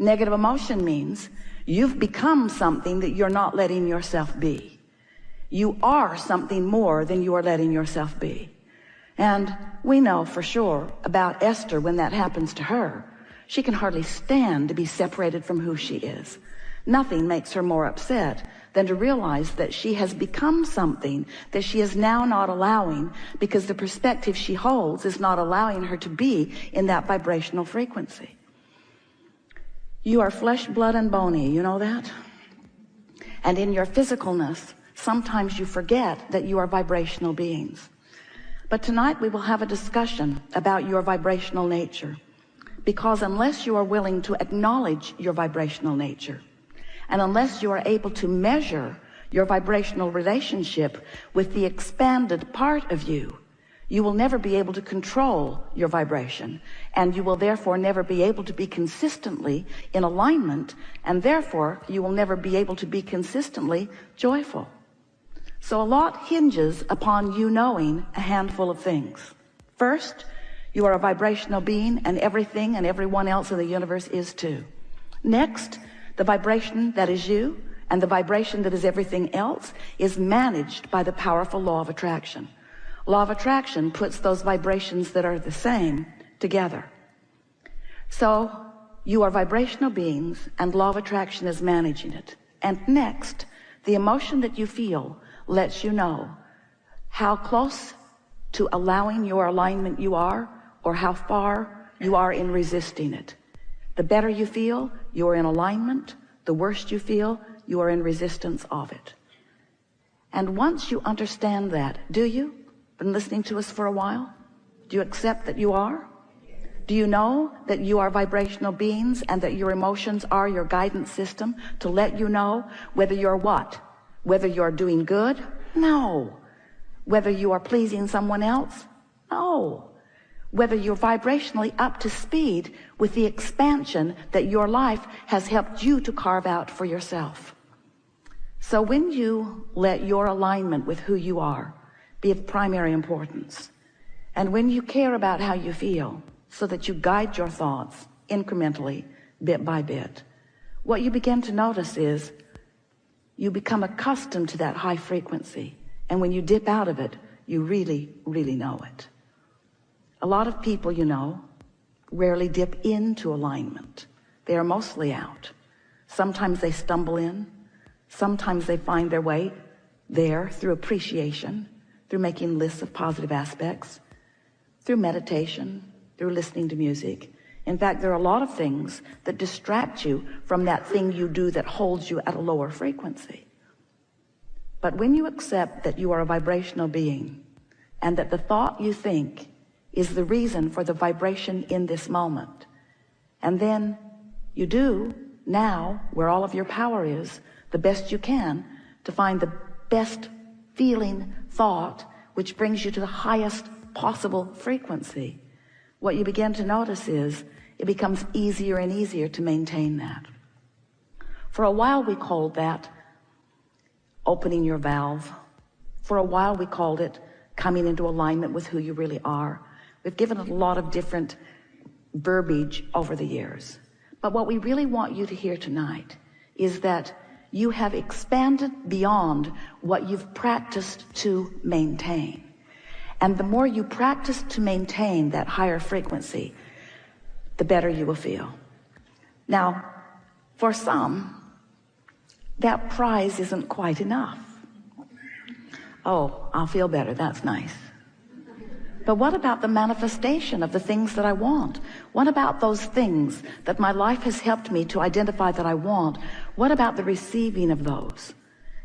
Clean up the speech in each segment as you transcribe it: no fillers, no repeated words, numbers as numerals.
Negative emotion means you've become something that you're not letting yourself be. You are something more than you are letting yourself be. And we know for sure about Esther when that happens to her. She can hardly stand to be separated from who she is. Nothing makes her more upset than to realize that she has become something that she is now not allowing, because the perspective she holds is not allowing her to be in that vibrational frequency. You are flesh, blood, and bony, you know that? And in your physicalness, sometimes you forget that you are vibrational beings. But tonight we will have a discussion about your vibrational nature, because unless you are willing to acknowledge your vibrational nature, and unless you are able to measure your vibrational relationship with the expanded part of you, you will never be able to control your vibration, and you will therefore never be able to be consistently in alignment, and therefore you will never be able to be consistently joyful. So a lot hinges upon you knowing a handful of things. First, you are a vibrational being, and everything and everyone else in the universe is too. Next, the vibration that is you and the vibration that is everything else is managed by the powerful law of attraction. Law of attraction puts those vibrations that are the same together. So you are vibrational beings, and law of attraction is managing it. And next, the emotion that you feel lets you know how close to allowing your alignment you are, or how far you are in resisting it. The better you feel, you are in alignment. The worse you feel, you are in resistance of it. And once you understand that, do you? Been listening to us for a while? Do you accept that you are? Do you know that you are vibrational beings, and that your emotions are your guidance system to let you know whether you're what? Whether you're doing good? No. Whether you are pleasing someone else? No. Whether you're vibrationally up to speed with the expansion that your life has helped you to carve out for yourself. So when you let your alignment with who you are be of primary importance, and when you care about how you feel so that you guide your thoughts incrementally, bit by bit, what you begin to notice is you become accustomed to that high frequency, and when you dip out of it, you really, really know it. A lot of people, you know, rarely dip into alignment. They are mostly out. Sometimes they stumble in. Sometimes they find their way there through appreciation, through making lists of positive aspects, through meditation, through listening to music. In fact, there are a lot of things that distract you from that thing you do that holds you at a lower frequency. But when you accept that you are a vibrational being, and that the thought you think is the reason for the vibration in this moment, and then you do now, where all of your power is, the best you can to find the best feeling thought which brings you to the highest possible frequency, what you begin to notice is it becomes easier and easier to maintain that. For a while we called that opening your valve. For a while we called it coming into alignment with who you really are. We've given it a lot of different verbiage over the years. But what we really want you to hear tonight is that you have expanded beyond what you've practiced to maintain. And the more you practice to maintain that higher frequency, the better you will feel. Now, for some, that prize isn't quite enough. Oh, I'll feel better, that's nice. But what about the manifestation of the things that I want? What about those things that my life has helped me to identify that I want? What about the receiving of those?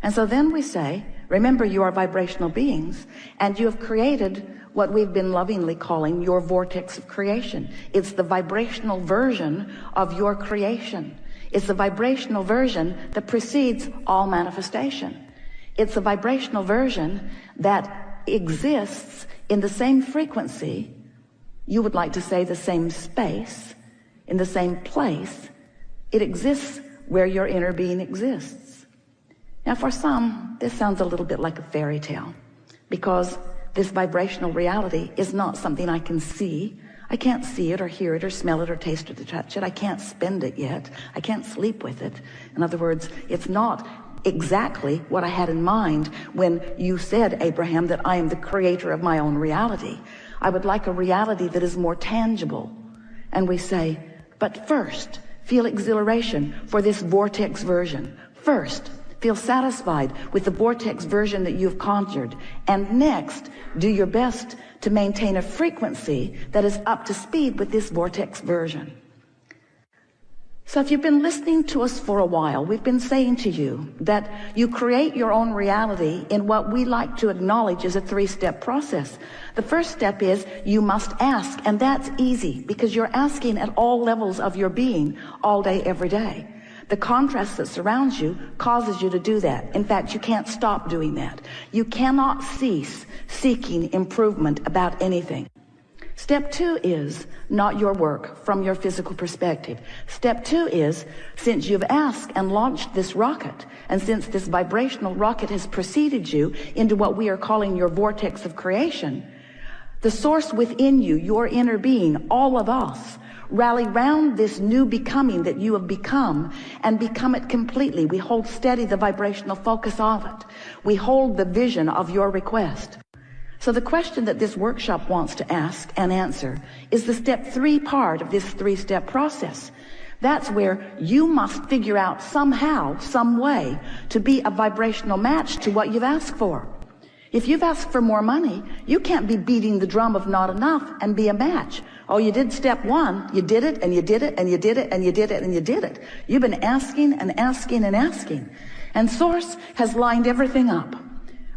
And so then we say, remember, you are vibrational beings, and you have created what we've been lovingly calling your vortex of creation. It's the vibrational version of your creation. It's the vibrational version that precedes all manifestation. It's a vibrational version that exists in the same frequency, you would like to say the same space, in the same place. It exists where your inner being exists. Now for some, this sounds a little bit like a fairy tale, because this vibrational reality is not something I can see, I can't see it or hear it or smell it or taste it or touch it. I can't spend it yet. I can't sleep with it. In other words, it's not exactly what I had in mind when you said, Abraham, that I am the creator of my own reality. I would like a reality that is more tangible. And we say, but first, feel exhilaration for this vortex version. First, feel satisfied with the vortex version that you've conjured. And next, do your best to maintain a frequency that is up to speed with this vortex version. So if you've been listening to us for a while, we've been saying to you that you create your own reality in what we like to acknowledge as a 3-step process. The first step is you must ask, and that's easy because you're asking at all levels of your being all day, every day. The contrast that surrounds you causes you to do that. In fact, you can't stop doing that. You cannot cease seeking improvement about anything. Step 2 is not your work from your physical perspective. Step 2 is, since you've asked and launched this rocket, and since this vibrational rocket has preceded you into what we are calling your vortex of creation, the source within you, your inner being, all of us, rally round this new becoming that you have become and become it completely. We hold steady the vibrational focus of it. We hold the vision of your request. So the question that this workshop wants to ask and answer is the step 3 part of this 3-step process. That's where you must figure out somehow, some way to be a vibrational match to what you've asked for. If you've asked for more money, you can't be beating the drum of not enough and be a match. Oh, you did step 1, you did it, and you did it, and you did it, and you did it, and you did it. You've been asking and asking and asking. And Source has lined everything up.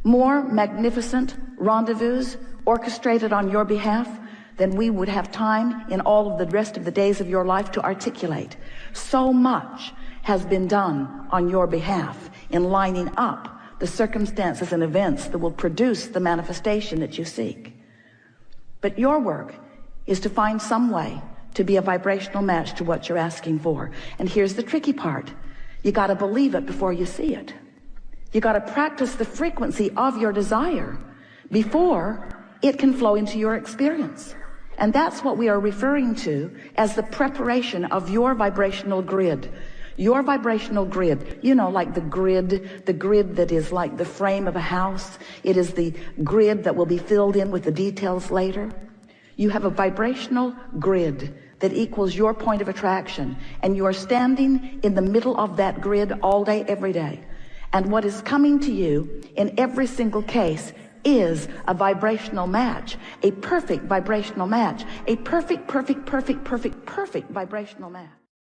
More magnificent rendezvous orchestrated on your behalf than we would have time in all of the rest of the days of your life to articulate. So much has been done on your behalf in lining up the circumstances and events that will produce the manifestation that you seek. But your work is to find some way to be a vibrational match to what you're asking for. And here's the tricky part. You got to believe it before you see it. You got to practice the frequency of your desire before it can flow into your experience. And that's what we are referring to as the preparation of your vibrational grid. Your vibrational grid, you know, like the grid that is like the frame of a house. It is the grid that will be filled in with the details later. You have a vibrational grid that equals your point of attraction, and you are standing in the middle of that grid all day, every day. And what is coming to you in every single case is a vibrational match, a perfect vibrational match, a perfect vibrational match.